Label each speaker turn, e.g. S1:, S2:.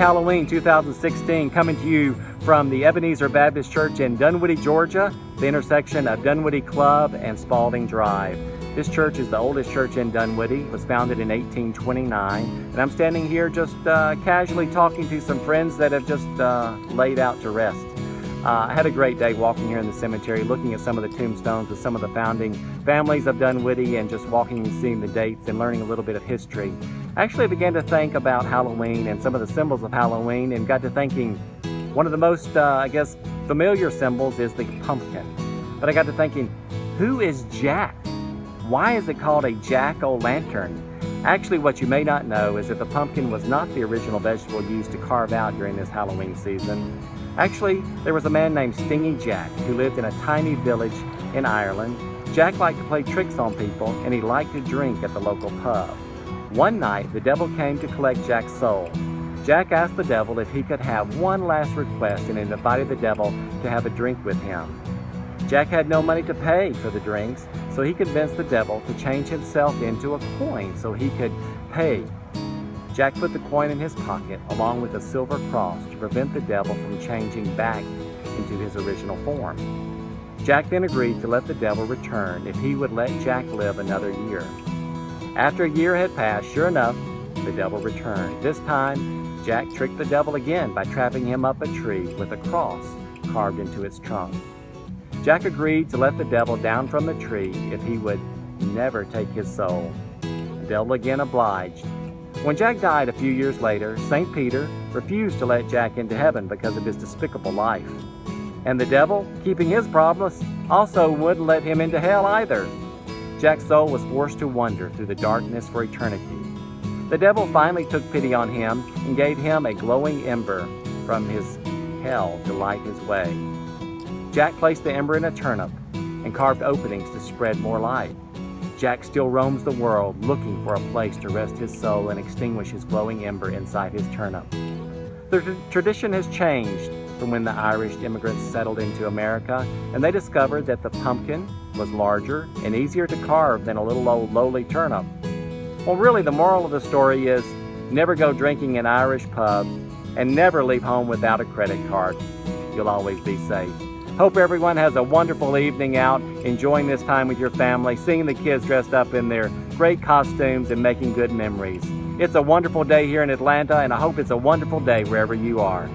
S1: Halloween 2016, coming to you from the Ebenezer Baptist Church in Dunwoody, Georgia, the intersection of Dunwoody Club and Spalding Drive. This church is the oldest church in Dunwoody. It was founded in 1829, and I'm standing here just casually talking to some friends that have just laid out to rest. I had a great day walking here in the cemetery, looking at some of the tombstones with some of the founding families of Dunwoody, and just walking and seeing the dates and learning a little bit of history. I actually began to think about Halloween and some of the symbols of Halloween, and got to thinking one of the most, familiar symbols is the pumpkin. But I got to thinking, who is Jack? Why is it called a jack-o'-lantern? Actually, what you may not know is that the pumpkin was not the original vegetable used to carve out during this Halloween season. Actually, there was a man named Stingy Jack who lived in a tiny village in Ireland. Jack liked to play tricks on people, and he liked to drink at the local pub. One night, the devil came to collect Jack's soul. Jack asked the devil if he could have one last request, and invited the devil to have a drink with him. Jack had no money to pay for the drinks, so he convinced the devil to change himself into a coin so he could pay. Jack put the coin in his pocket along with a silver cross to prevent the devil from changing back into his original form. Jack then agreed to let the devil return if he would let Jack live another year. After a year had passed, sure enough, the devil returned. This time, Jack tricked the devil again by trapping him up a tree with a cross carved into its trunk. Jack agreed to let the devil down from the tree if he would never take his soul. The devil again obliged. When Jack died a few years later, St. Peter refused to let Jack into heaven because of his despicable life. And the devil, keeping his promise, also wouldn't let him into hell either. Jack's soul was forced to wander through the darkness for eternity. The devil finally took pity on him and gave him a glowing ember from his hell to light his way. Jack placed the ember in a turnip and carved openings to spread more light. Jack still roams the world looking for a place to rest his soul and extinguish his glowing ember inside his turnip. The tradition has changed from when the Irish immigrants settled into America, and they discovered that the pumpkin was larger and easier to carve than a little old lowly turnip. Well, really, the moral of the story is never go drinking in Irish pubs and never leave home without a credit card. You'll always be safe. Hope everyone has a wonderful evening out, enjoying this time with your family, seeing the kids dressed up in their great costumes and making good memories. It's a wonderful day here in Atlanta, and I hope it's a wonderful day wherever you are.